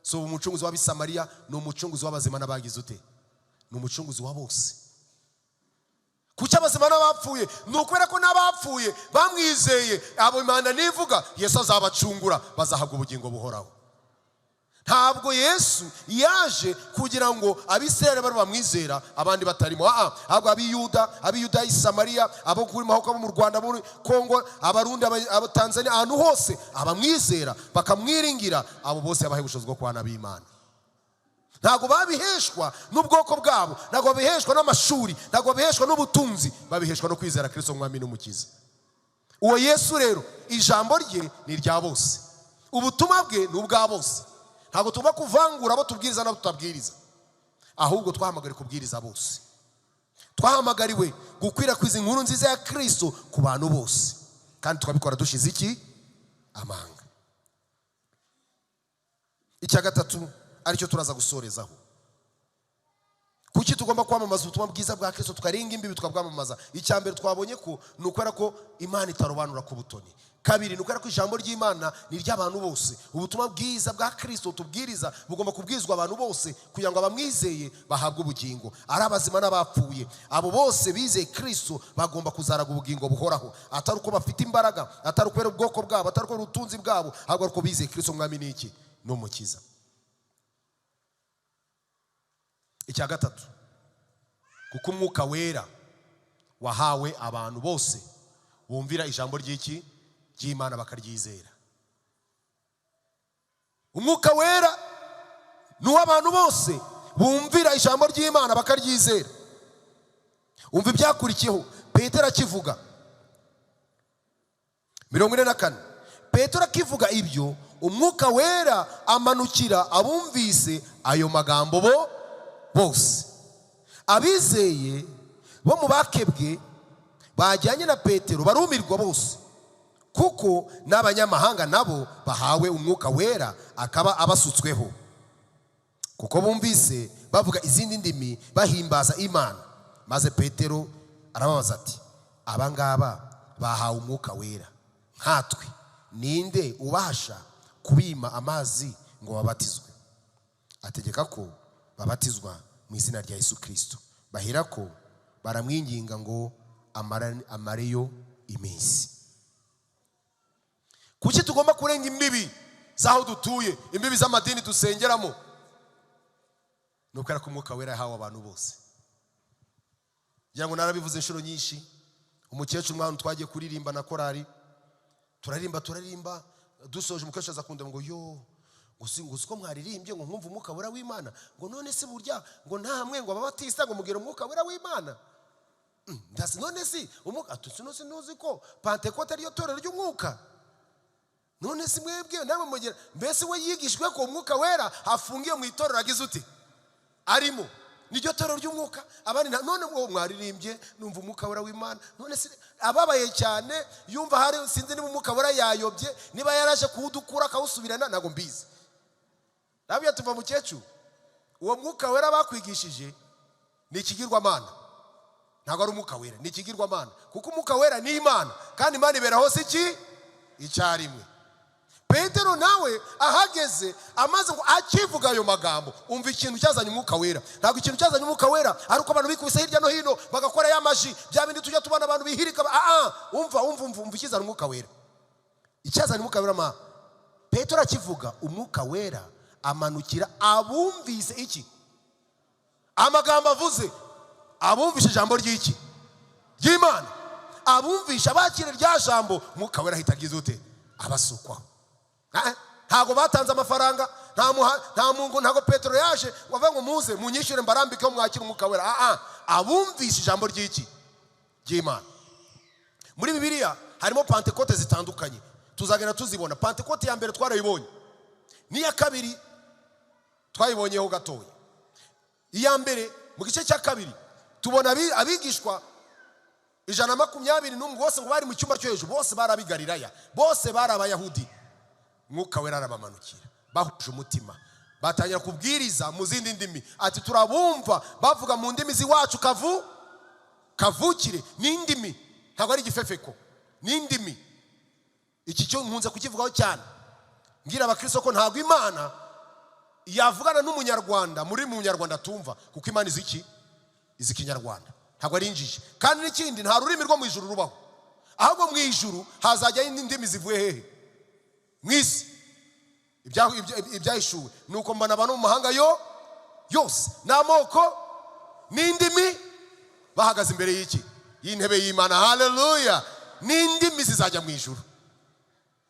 si umucunguzi w'Abisamariya, ni umucunguzi w'abazima n'abagize ute, ni umucunguzi wa bose. Kuki abazima n'abapfuye? Ni ukubera ko n'abapfuye bamwizeye, abo Imana nivuga Yesu azabacungura, bazahabwa ubugingo buhoraho. Ntabwo Yesu yaje kugira ngo Abisirayeli bari bamwizera abandi batarimo. Ahubwo Abiyuda, Isamariya, abo kuri Mahoko, abo mu Rwanda, muri Kongo, Abarundi, abo Tanzania, ahantu hose abamwizera bakamwiringira, abo bose yabahe ubushobozi bwo kubana b'Imana. Ntabwo babiheshwa n'ubwoko bwabo, ntabwo babiheshwa n'amashuri, ntabwo babiheshwa n'ubutunzi, babiheshwa no kwizera Kristo nk'umwami n'umukiza. Uwo Yesu rero ijambo rye ni irya bose, ubutumwa bwe ni ubwa bose. ntabwo tugomba kuvangura abo tubwiriza n'abo tutabwiriza, ahubwo twahamagariwe kubwiriza bose. Twahamagariwe gukwirakwiza inkuru nziza ya Kristo ku bantu bose, kandi twabikora dushize iki? Amanga. Icya gatatu aricyo turaza gusorezaho, kuki tugomba kwamamaza ubutumwa bwiza bwa Kristo tukaringa imbibi tukabwamamaza? Icya mbere twabonye ko nukwera ko Imana itarobanura ku butoni. Kabiri nukwera ko ijambo ry'Imana ni ry'abantu bose. Ubutumwa bwiza bwa Kristo tubwiriza bugomba kubwizwa abantu bose kugira ngo abamwizeye bahabwe ubugingo, ari abazima n'abapfuye. Abo bose bizeye Kristo bagomba kuzaraga ubugingo buhoraho, atari uko bafite imbaraga, atari uko ari ubwoko bwabo, atari uko ari ubutunzi bwabo, ahubwo uko bizeye Kristo mwami n'iki n'umukiza. Icya gatatu, kuko umwuka wera wahawe abantu bose bumvira ijambo ry'iki ry'Imana bakaryizera. Umwuka wera ni uw'abantu bose bumvira ijambo ry'Imana bakaryizera. Umva ibyakurikiyeho Petero akivuga 44. Petero akivuga ibyo, umwuka wera amanukira abumvise ayo magambo bose. Abizeye bo mu bakebwe bajyanye na Petero barumirwa bose, kuko n'abanyamahanga nabo bahawe umwuka wera akaba abasutsweho, kuko bumvise bavuga izindi ndimi bahimbaza Imana. Maze Petero arababaza ati, abangaba bahawe umwuka wera, nkatwe ninde ubasha kubima amazi ngo babatizwe? Ategeka ko babatizwa mu izina rya Yesu Kristo. Bahera ko baramwinginga ngo amareyo iminsi. Kuki tugomba kurenga imbibi zaho dutuye, imbibi z'amadini dusengeramo? Nukora ko umwuka wera yahawe abantu bose. Ngira ngo narabivuze inshuro nyinshi. Umukecuru mwana twagiye kuririmba na korari, turarimba dusoje, umukecuru aza kundeba ngo yo gusinguza ko mwaririmbye ngo nkumva umwuka wera w'Imana, ngo none se burya ngo ntamwe ngo ababatista ngo mugire umwuka wera w'Imana. Ndasi none si umwuka atusinose nuzi ko Pentecote ariyo torero ry'umwuka. None si mwebwe namwe mugira, mbese we yigishwe ko umwuka wera afungiye mu itorero agize uti arimo niryo torero ry'umwuka. Abandi none ngo mwaririmbye numva umwuka wera w'Imana. None si ababaye cyane yumva hari sinzi niba umwuka wera yayobye, niba yaraje kuwudukura akawusubirana nago mbizi. Nabyo tuva mukecuru, uwo mwuka wera bakwigishije ni ikigirwamana, ntabwo ari umwuka wera, ni ikigirwamana. Kuko umwuka wera ni Imana, kandi Imana ibera hose iki icyarimwe. Petero nawe ahageze amaze ngo akivuga ayo magambo, umva ikintu cyazanye umwuka wera. Ntabwo ikintu cyazanye umwuka wera ari uko abantu bikubise hirya no hino bagakora y'amaji, bya bindi tujya tubana abantu bihirika. Umva ikizana umwuka wera. Icyazanye umwuka wera Petero akivuga, umwuka wera amanukira abumvise iki amagambo avuze, abumvise ijambo ry'iki ry'Imana, abumvisha bakire rya jambo, umwuka wera ahita agize ute abasukwaho. Ntago batanze amafaranga, ntago Petero yaje wavuga ngo muze munyishyure mbarambikeho mwakira umwuka wera. Abumvisha ijambo ry'iki ry'Imana. Muri Bibiliya harimo Pentecote zitandukanye, tuzagenda tuzibona. Pentecote ya mbere twarayibonye, n'iya kabiri twayibonyeho gatoya. Iya mbere mu gice cya kabiri tubona abigishwa 121 bose ngo bari mu cyumba cyo hejuru, bose bari abigalilaya, bose bari abayahudi. Mwuka wera arabamanukira, bahuje umutima, batangira kubwiriza mu zindi ndimi. Ati turabumva bavuga mu ndimi ziwacu kavukire. N'indimi ntabwo ari igifefeko, n'indimi. Iki cyo nkunze kukivugaho cyane, ngira abakristo ko ntabwo Imana yavugana n'umunyarwanda muri mu Nyarwanda tumva, kuko Imana izi Kinyarwanda, ntabwo ari injiji. Kandi n'ikindi, nta rurimi rwo mu ijuru rubaho, ahubwo mu ijuru hazajya indimi zivuye hehe mwisi. Ibyahishuwe nuko mbana abantu mu mahanga yose n'amoko n'indimi bahagaze imbere y'intebe y'Imana. Haleluya! N'indimi zizajya mu ijuru.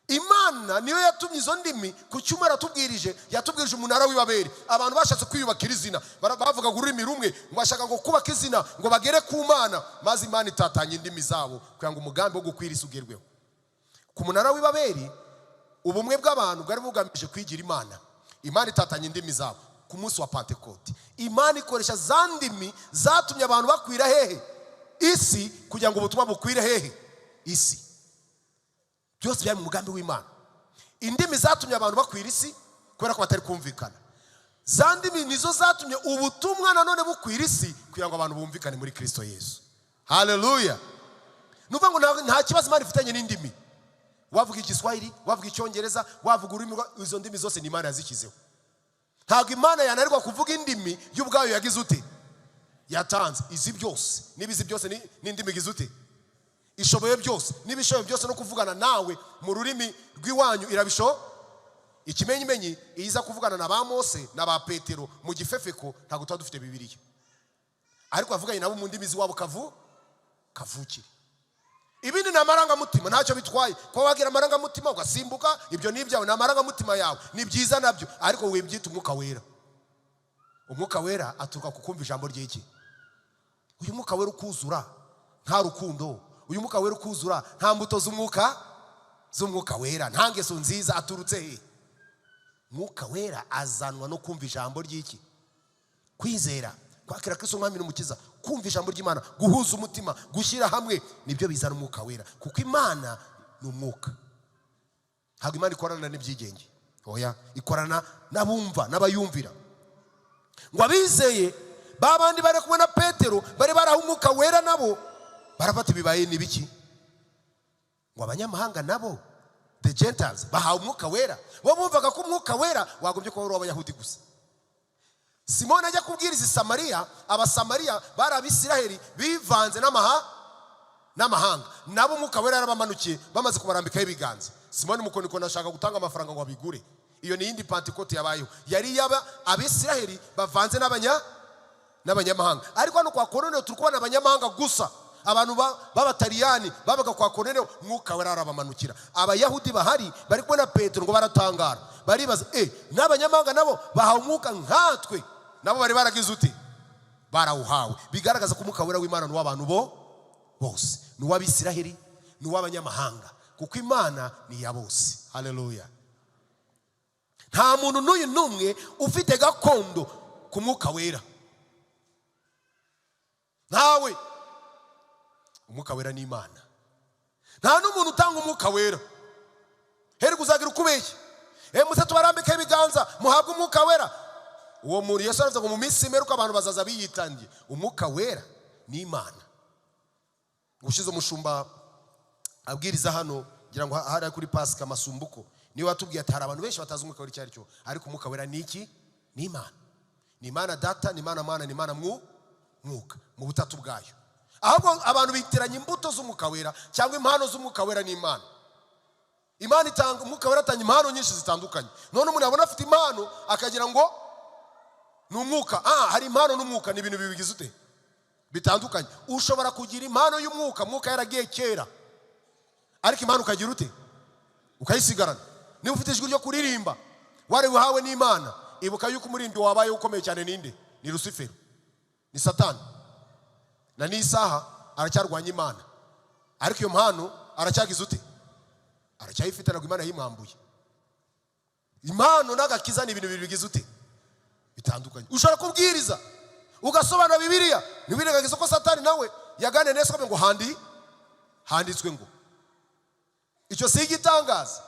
Imana niyo yatumye izo ndimi ku cyuma yaratubwirije umunara w'Ibabeli. Abantu bashatse kwiyubakira izina, bavuga ururimi rumwe, ngo bashaka ngo kubaka izina ngo bagere ku Mana, maze Imana itatanye indimi zabo kugira ngo umugambi wo gukwira isi ugerweho. Ku munara w'Ibabeli ubumwe bw'abantu bwari bugamije kwigira Imana. Imana itatanye indimi zabo ku munsi wa Pentecote. Imana ikoresha za ndimi zatumye abantu bakwira hehe? Isi, kugira ngo ubutumwa bukwire hehe? Isi. Byose byari mu mugambi w'Imana. Indimi zatumye abantu bakwira isi kubera ko batari kumvikana. Za ndimi nizo zatumye ubutumwa nanone bukwira isi kugira ngo abantu bumvikane muri Kristo Yesu. Haleluya. Nuvuga ngo nta kibazo Imana ifitanye n'indimi. Wavuga Igiswahili, wavuga Icyongereza, wavuga ururimi, izo ndimi zose ni Imana yazikizeho. Ntabwo Imana yananirwa kuvuga indimi y'ubwayo yagize ute? Yatanze. Izi byose, nibizi byose ni indimi gize ute? Ishoboye byose. Nibishoboye byose no kuvugana nawe mu rurimi rw'iwanyu irabisho. Ikimenyimenyi iza kuvugana na ba Mose na ba Petero mu gifefeko ntabwo tuba dufite Bibiliya. Ariko avuganye nabo mu ndimi z'iwabo kavukire. Ibindi na maranga mutima ntacyo bitwaye. Ko wagira maranga mutima ugasimbuka, ibyo nibyawe na maranga mutima yawe. Ni byiza nabyo, ariko webyita umwuka wera. Umwuka wera aturuka kukumva ijambo ry'iki? Uyu mwuka wera ukuzura nta rukundo. Uyu mwuka wera ukuzura nta mbuto z'umwuka wera, nta ngeso nziza aturutse he? Mwuka wera azanwa no kumva ijambo ry'iki? Kwizera, kwakira Kristo umwami n'umukiza, kumva ijambo ry'Imana, guhuza umutima, gushyira hamwe, nibyo bizana umwuka wera. Kuko Imana ni umwuka. Ntabwo Imana ikorana n'ibyigenge. Oya, ikorana n'abumva n'abayumvira. Ngo abizeye babandi bari kumwe na Petero bari baraha umwuka wera nabo barafata bibaye nibiki? Ngo abanyamahanga nabo, the Gentiles, bahawe umwuka wera. Bo bumvaga ko umwuka wera wagombye kuba w'Abayahudi gusa. Simoni ajya kubwiriza Samariya, abasamariya bari Abisiraheli bivanze n'amahanga. Nabo umwuka wera yarabamanukiye bamaze kubarambikaho ibiganza. Simoni mukonikoni ashaka gutanga amafaranga ngo abigure. Iyo ni indi Pentecote yabayeho. Yari yaba Abisiraheli bavanze n'abanyamahanga. Ariko hano kwa Kornelio turi kubona abanyamahanga gusa. Abantu b'Abataliyani babaga kwa Kornelio, mwuka wera arabamanukira. Abayahudi bahari bari kubona Petero ngo baratangara. Baribaza, n'abanyamahanga nabo bahawe umwuka nkatwe. Nabo bari baragize uti? Barawuhawe. Bigaragaza ko umwuka wera w'Imana ni w'abantu bose. Ni w'Abisiraheli, ni w'abanyamahanga. Kuko Imana ni ya bose. Haleluya. Nta muntu n'uyu n'umwe ufite gakondo ku mwuka wera. Ntawe. Umwuka wera ni Imana. Nta n'umuntu utanga umwuka wera. Heri kuzagira ukubeshya. Muze tubarambike ibiganza muhabwe umwuka wera. Uwo muri Yesu aravuga ngo mu minsi imeruka abantu bazaza biyitangiye. Umwuka wera ni Imana. Gushize umushumba abwiriza hano ngira ngo hari kuri Pasika Masumbuko, niwe watubwiye ati hari abantu benshi batazi umwuka wera cyari cyo, ariko umwuka wera ni iki? Ni Imana. Ni Imana Data, ni Imana Mwana, ni Imana Mwuka mu butatu bwayo. Ahubwo abantu bitiranya imbuto z'umwuka wera cyangwa impano z'umwuka wera n'Imana. Imana itanga, umwuka wera atanga impano nyinshi zitandukanye. None umuntu abona afite impano akagira ngo ni umwuka. Hari impano n'umwuka, ni ibintu bibigize ute? Bitandukanye. Ushobora kugira impano y'umwuka, mwuka yaragiye kera, ariko impano ukagira ute? Ukayisigarana. Niba ufite ijwi ryo kuririmba wari uhawe n'Imana, ibuka yuko umuririmbyi wabaye ukomeye cyane ninde? Ni Lucifero, ni Satani. Na n'isaha aracyarwanya Imana, ariko iyo mpano aracyagize ute? Aracyayifite, ntabwo Imana yimwambuye. Impano n'agakiza ni ibintu bibigize ute? Bitandukanye. Ushobora kubwiriza ugasobanura Bibiliya, ntibirengagize ko Satani nawe yagane neza ngo handitswe ngo. Icyo si igitangaza.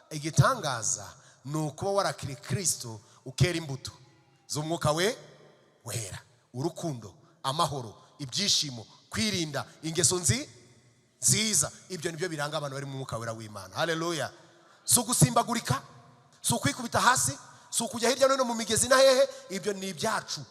Igitangaza ni ukuba warakiriye Kristo ukera imbuto z'umwuka wera. Urukundo, amahoro, ibyishimo, kwirinda, ingeso nziza. Ibyo nibyo biranga abantu bari mu mwuka wera w'Imana. Haleluya. Si ugusimbagurika, si ukwikubita hasi, si ukujya hirya no hino mu migezi na hehe. Ibyo ni ibyacu.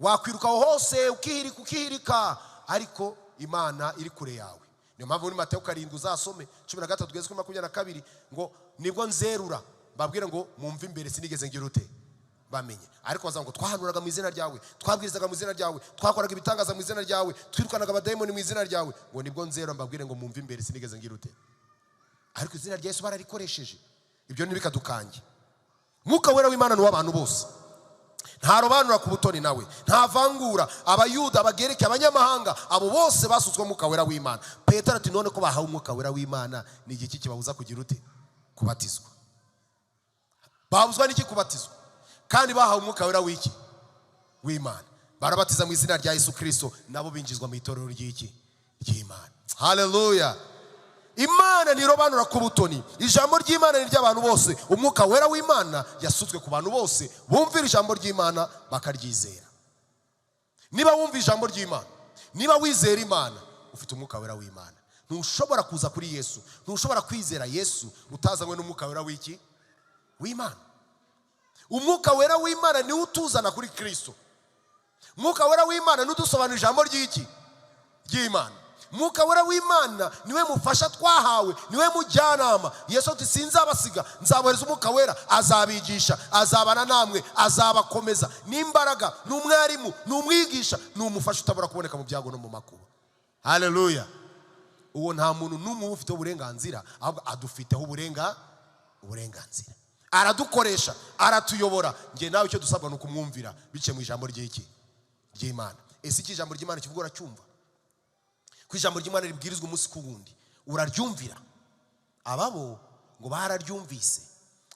Wakwiruka hose ukihirika, ariko Imana iri kure yawe. Niyo mpamvu muri Mateyo 7 uzasome 13:22 ngo nibwo nzerura babwire ngo mumve imbere sinigeze ngira ute bamenye. Ariko bazavuga ngo twahanuraga mu izina ryawe, twabwirizaga mu izina ryawe, twakoraga ibitangaza mu izina ryawe, twirukanaga abadayimoni mu izina ryawe. Ngo nibwo nzerura mbabwire ngo mumve imbere sinigeze ngira ute. Ariko izina rya Yesu bararikoresheje. Ibyo ntibikadukange. Mwuka wera w'Imana ni w'abantu bose. Ntarobanura ku butoni nawe, ntavangura Abayuda, Abagereki, Abanyamahanga, abo bose basutswe umwuka wera w'Imana. Petero ati none ko bahawe umwuka wera w'Imana, ni igiki kibabuza kugira ute? Kubatizwa. babuzwa n'iki kubatizwa? Kandi bahawe umwuka wera w'iki? W'Imana. Barabatiza mu izina rya Yesu Kristo, nabo binjizwa mu itorero ry'iki? Ry'Imana. Haleluya. Imana nirobanura ku butoni. Ijambo ry'Imana ni ry'abantu bose. Umwuka wera w'Imana yasutswe ku bantu bose bumvira ijambo ry'Imana bakaryizera. Niba wumva ijambo ry'Imana, niba wizera Imana, ufite umwuka wera w'Imana. Ntushobora kuza kuri Yesu, ntushobora kwizera Yesu utazanywe n'umwuka wera w'iki? W'Imana. Umwuka wera w'Imana ni utuzana kuri Kristo. Umwuka wera w'Imana nudusobanura ijambo ry'iki? Ry'Imana. Umwuka wera w'Imana niwe mufasha twahawe, niwe mujyanama. Yesu ati sinzabasiga, nzabohereza umwuka wera, azabigisha, azabana namwe, azabakomeza n'imbaraga, n'umwarimu, n'umwigisha, n'umufasha utabura kuboneka mu byago no mu makuba. Haleluya. Uwo nta muntu n'umwe ufite uburenganzira, ahubwo adufiteho uburenganzira. Aradukoresha, aratuyobora. Nge nawe icyo dusabwa no kumwumvira bice mu ijambo ry'iki? Ry'Imana. Ese iki ijambo ry'Imana kivuga uracyumva? Ku ijambo ry'Imana ribwirizwa umunsi ku wundi, uraryumvira? Ababo ngo bararyumvise,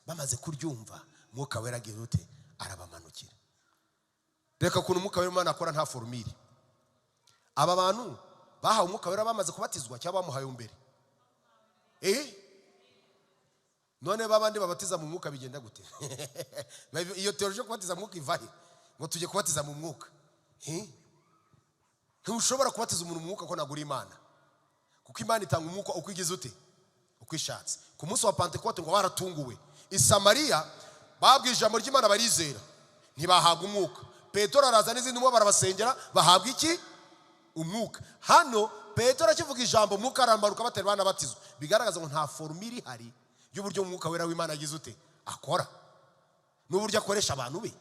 bamaze kuryumva umwuka wera agira ute? Arabamanukira. Reka kuntu umwuka w'Imana akora nta formule. Aba bantu bahawe umwuka wera bamaze kubatizwa cyangwa bamuhaye mbere? None babandi babatiza mu mwuka bigenda gute? Iyo teoloji yo kubatiza mu mwuka ivahe? Ngo tujye kubatiza mu mwuka. Ntushobora kubatiza umuntu mu mwuka ko nagura Imana. Kuko Imana itanga umwuka uko igize ute? Uko ishatse. Ku munsi wa Pentecote ngo baratunguwe. I Samariya babwiye ijambo ry'Imana barizera, ntibahabwa umwuka. Petero araza n'izindi mwo barabasengera, bahabwa iki? Umwuka. Hano Petero akivuga ijambo umwuka arambaruka batera bana batizwa. Bigaragaza ngo nta formule ihari y'uburyo umwuka wera w'Imana agize ute? Akora. N'uburyo akoresha abantu be.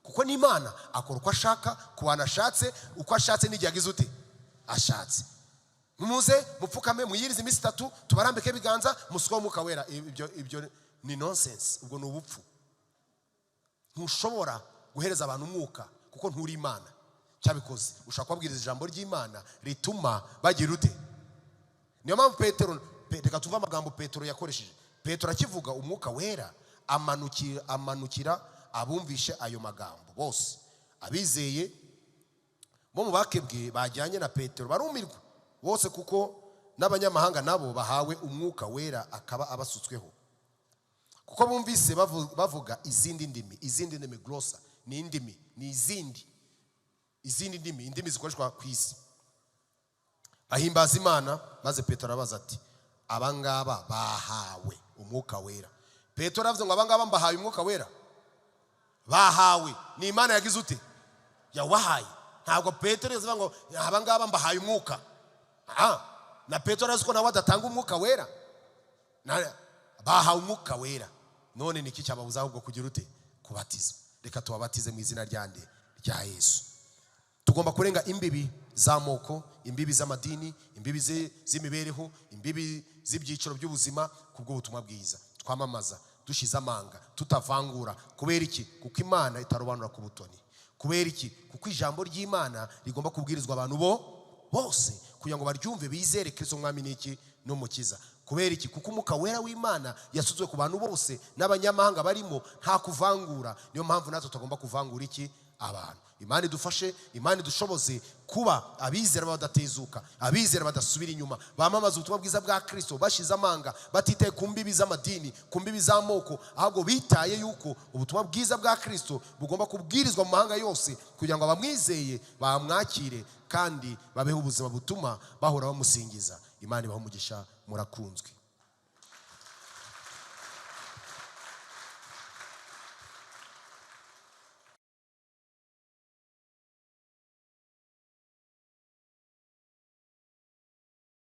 Kuko ni Imana akora uko ashaka, kuwana ashatse, uko ashatse n'igihe agize ute? Ashatse. Muze mupfukame muyirize iminsi 3 tubarambike biganza musuka umwuka wera. Ibyo ni nonsense. Ubwo ni ubupfu. Ntushobora guhereza abantu umwuka kuko nturi Imana. Cyabikoze ushaka kubabwiriza ijambo ry'Imana rituma bagira ute? Niyo mpamvu Petero, reka tuva amagambo Petero yakoresheje. Petero akivuga umwuka wera amanukira abumvishe ayo magambo bose. Abizeye bo mu bakebwe bajyanye na Petero barumirwa bose, kuko n'abanyamahanga nabo bahawe umwuka wera akaba abasutsweho. Kuko bumvise bavuga izindi ndimi glossa ni indimi, ni izindi ndimi zikoreshwa ku isi. Bahimbaza Imana, maze Petero arabaza ati abangaba bahawe umwuka wera. Petero aravuze ngo abangaba mbahaye umwuka wera. Bahawe ni Imana yagize ute? Yawahaye. Ntabwo Petero yavuze ngo abangaba mbahaye umwuka. Na Petero arazi ko nawe adatanga umwuka wera. Bahawe umwuka wera. None niki cyababuza ahubwo kugira ute? Kubatizwa. Reka tubabatize mu izina rya Yesu. Tugomba kurenga imbibi z'amoko, imbibi z'amadini, imbibi z'imibereho, imbibi z'ibyiciro by'ubuzima kubwo butumwa bwiza. Twamamaza dushize amanga, tutavangura. Kubera iki? Kuko Imana itarobanura ku butoni. Kubera iki? Kuko ijambo ry'Imana rigomba kubwirizwa abantu bose kugira ngo baryumve bizere Kristo umwami n'iki n'umukiza. Kubera iki? Kuko umwuka wera w'Imana yasutswe ku bantu bose n'abanyamahanga barimo, nta kuvangura. Niyo mpamvu natwe tugomba kuvangura iki? Abantu. Imana idufashe, Imana idushoboze kuba abizera badatezuka, abizera badasubira inyuma, bamamaza ubutumwa bwiza bwa Kristo bashize amanga, batitaye ku mbibi z'amadini, ku mbibi z'amoko, ahubwo bitaye yuko ubutumwa bwiza bwa Kristo bugomba kubwirizwa mu mahanga yose kugira ngo abamwizeye bamwakire kandi babeho ubuzima butuma bahora bamusingiza. Imana ibahe umugisha. Murakunzwe.